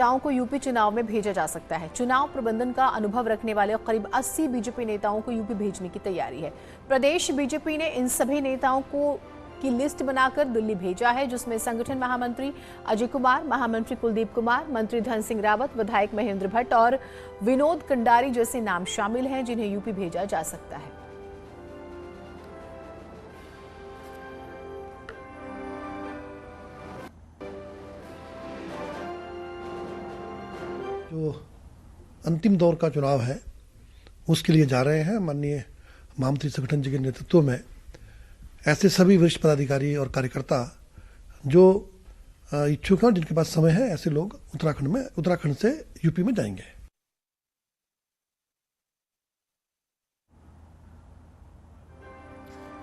नेताओं को यूपी चुनाव में भेजा जा सकता है। चुनाव प्रबंधन का अनुभव रखने वाले करीब 80 बीजेपी नेताओं को यूपी भेजने की तैयारी है। प्रदेश बीजेपी ने इन सभी नेताओं को की लिस्ट बनाकर दिल्ली भेजा है, जिसमें संगठन महामंत्री अजय कुमार, महामंत्री कुलदीप कुमार, मंत्री धन सिंह रावत, विधायक महेंद्र भट्ट और विनोद कंडारी जैसे नाम शामिल हैं, जिन्हें यूपी भेजा जा सकता है। जो अंतिम दौर का चुनाव है उसके लिए जा रहे हैं। माननीय महामंत्री संगठन जी के नेतृत्व में ऐसे सभी वरिष्ठ पदाधिकारी और कार्यकर्ता जो इच्छुक हैं, जिनके पास समय है, ऐसे लोग उत्तराखंड से यूपी में जाएंगे।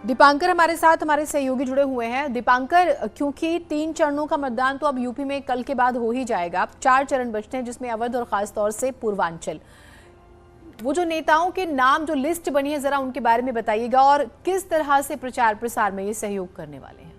दीपांकर हमारे साथ हमारे सहयोगी जुड़े हुए हैं। दीपांकर, क्योंकि 3 चरणों का मतदान तो अब यूपी में कल के बाद हो ही जाएगा, अब 4 चरण बचते हैं, जिसमें अवध और खास तौर से पूर्वांचल। वो जो नेताओं के नाम जो लिस्ट बनी है, जरा उनके बारे में बताइएगा और किस तरह से प्रचार प्रसार में ये सहयोग करने वाले हैं।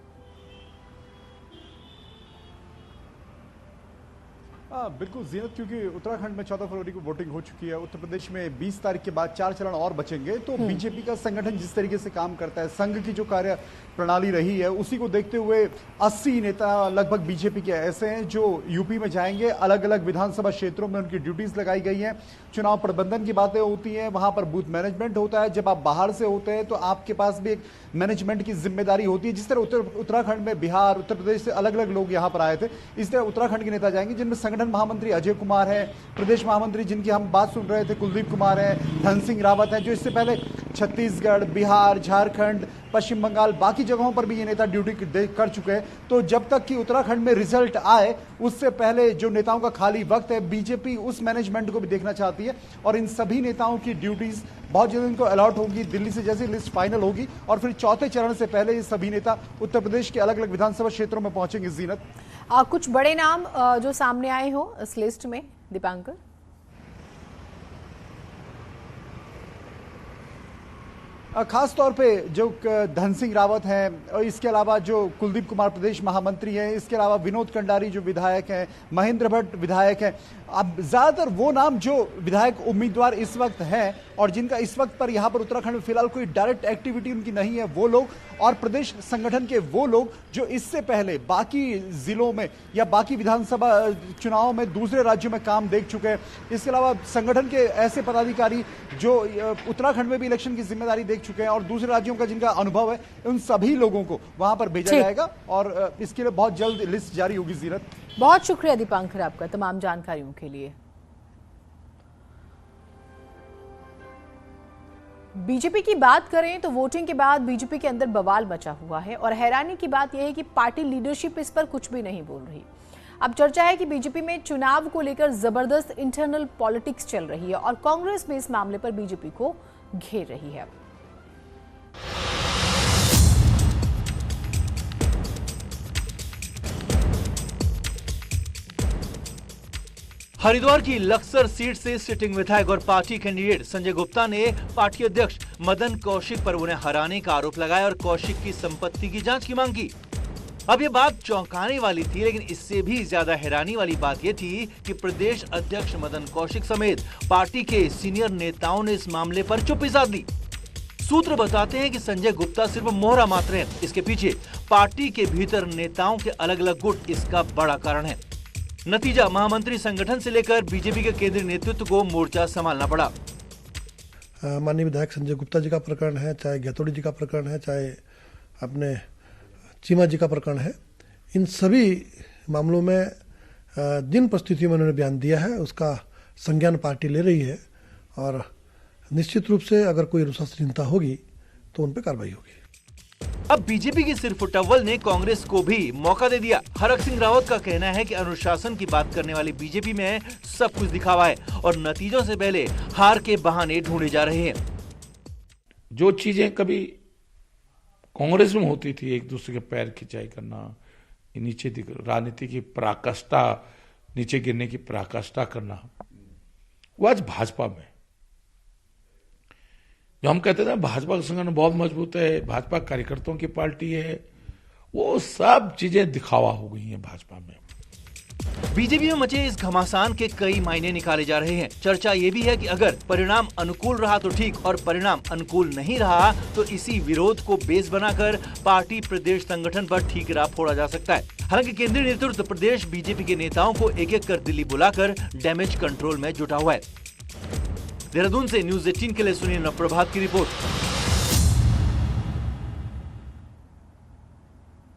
बिल्कुल जीनत, क्योंकि उत्तराखंड में 14 फरवरी को वोटिंग हो चुकी है। उत्तर प्रदेश में 20 तारीख के बाद 4 चरण और बचेंगे। तो बीजेपी का संगठन जिस तरीके से काम करता है, संघ की जो कार्य प्रणाली रही है, उसी को देखते हुए 80 नेता लगभग बीजेपी के ऐसे हैं जो यूपी में जाएंगे। अलग अलग विधानसभा क्षेत्रों में उनकी ड्यूटीज लगाई गई हैं। चुनाव प्रबंधन की बातें होती हैं, वहां पर बूथ मैनेजमेंट होता है। जब आप बाहर से होते हैं तो आपके पास भी एक मैनेजमेंट की जिम्मेदारी होती है। जिस तरह उत्तराखंड में बिहार, उत्तर प्रदेश से अलग अलग लोग यहाँ पर आए थे, इस तरह उत्तराखंड के नेता जाएंगे, जिनमें संगठन महामंत्री अजय कुमार है, प्रदेश महामंत्री जिनकी हम बात सुन रहे थे कुलदीप कुमार है, धन सिंह रावत है, जो इससे पहले छत्तीसगढ़, बिहार, झारखंड, पश्चिम बंगाल, बाकी जगहों पर भी ये नेता ड्यूटी कर चुके हैं। तो जब तक कि उत्तराखंड में रिजल्ट आए, उससे पहले जो नेताओं का खाली वक्त है, बीजेपी उस मैनेजमेंट को भी देखना चाहती है और इन सभी नेताओं की ड्यूटीज बहुत जल्द इनको अलॉट होगी दिल्ली से, जैसे लिस्ट फाइनल होगी। और फिर चौथे चरण से पहले ये सभी नेता उत्तर प्रदेश के अलग अलग विधानसभा क्षेत्रों में पहुंचेंगे। जीनत, कुछ बड़े नाम जो सामने आए हो इस लिस्ट में, दीपांकर? खास तौर पे जो धन सिंह रावत हैं, और इसके अलावा जो कुलदीप कुमार प्रदेश महामंत्री हैं, इसके अलावा विनोद कंडारी जो विधायक हैं, महेंद्र भट्ट विधायक हैं। अब ज्यादातर वो नाम जो विधायक उम्मीदवार इस वक्त हैं और जिनका इस वक्त पर यहाँ पर उत्तराखंड में फिलहाल कोई डायरेक्ट एक्टिविटी उनकी नहीं है, वो लोग, और प्रदेश संगठन के वो लोग जो इससे पहले बाकी जिलों में या बाकी विधानसभा चुनाव में दूसरे राज्यों में काम देख चुके हैं। इसके अलावा संगठन के ऐसे पदाधिकारी जो उत्तराखंड में भी इलेक्शन की जिम्मेदारी देख चुके हैं और दूसरे राज्यों का जिनका अनुभव है, उन सभी लोगों को वहां पर भेजा जाएगा और इसके लिए बहुत जल्द लिस्ट जारी होगी। जीरत, बहुत शुक्रिया दीपांकर आपका तमाम जानकारियों के लिए। बीजेपी की बात करें तो वोटिंग के बाद बीजेपी के अंदर बवाल मचा हुआ है और हैरानी की बात यह है कि पार्टी लीडरशिप इस पर कुछ भी नहीं बोल रही। अब चर्चा है कि बीजेपी में चुनाव को लेकर जबरदस्त इंटरनल पॉलिटिक्स चल रही है और कांग्रेस में इस मामले पर बीजेपी को घेर रही है। हरिद्वार की लक्सर सीट से सिटिंग विधायक और पार्टी कैंडिडेट संजय गुप्ता ने पार्टी अध्यक्ष मदन कौशिक पर उन्हें हराने का आरोप लगाया और कौशिक की संपत्ति की जांच की मांग की। अब ये बात चौंकाने वाली थी, लेकिन इससे भी ज्यादा हैरानी वाली बात ये थी कि प्रदेश अध्यक्ष मदन कौशिक समेत पार्टी के सीनियर नेताओं ने इस मामले पर चुप्पी साध ली। सूत्र बताते हैं कि संजय गुप्ता सिर्फ मोहरा मात्र हैं, इसके पीछे पार्टी के भीतर नेताओं के अलग अलग गुट इसका बड़ा कारण है। नतीजा, महामंत्री संगठन से लेकर बीजेपी के केंद्रीय नेतृत्व को मोर्चा संभालना पड़ा। माननीय विधायक संजय गुप्ता जी का प्रकरण है, चाहे गैतोड़ी जी का प्रकरण है, चाहे अपने चीमा जी का प्रकरण है, इन सभी मामलों में जिन परिस्थितियों में उन्होंने बयान दिया है उसका संज्ञान पार्टी ले रही है और निश्चित रूप से अगर कोई अनुशासनहीनता होगी तो उन पर कार्रवाई होगी। अब बीजेपी की सिर फुटअव्वल ने कांग्रेस को भी मौका दे दिया। हरक सिंह रावत का कहना है कि अनुशासन की बात करने वाली बीजेपी में सब कुछ दिखावा है और नतीजों से पहले हार के बहाने ढूंढे जा रहे हैं। जो चीजें कभी कांग्रेस में होती थी, एक दूसरे के पैर खिंचाई करना, नीचे राजनीति की पराकाष्ठा, नीचे गिरने की पराकाष्ठा करना, वो आज भाजपा में, जो हम कहते थे भाजपा का संगठन बहुत मजबूत है, भाजपा कार्यकर्ताओं की पार्टी है, वो सब चीजें दिखावा हो गई हैं भाजपा में। बीजेपी में मचे इस घमासान के कई मायने निकाले जा रहे हैं। चर्चा ये भी है कि अगर परिणाम अनुकूल रहा तो ठीक, और परिणाम अनुकूल नहीं रहा तो इसी विरोध को बेस बनाकर पार्टी प्रदेश संगठन पर ठीकरा फोड़ा जा सकता है। हालांकि केंद्रीय नेतृत्व प्रदेश बीजेपी के नेताओं को एक एक कर दिल्ली बुलाकर डैमेज कंट्रोल में जुटा हुआ है। देहरादून से न्यूज 18 के लिए सुनिए नवप्रभात की रिपोर्ट।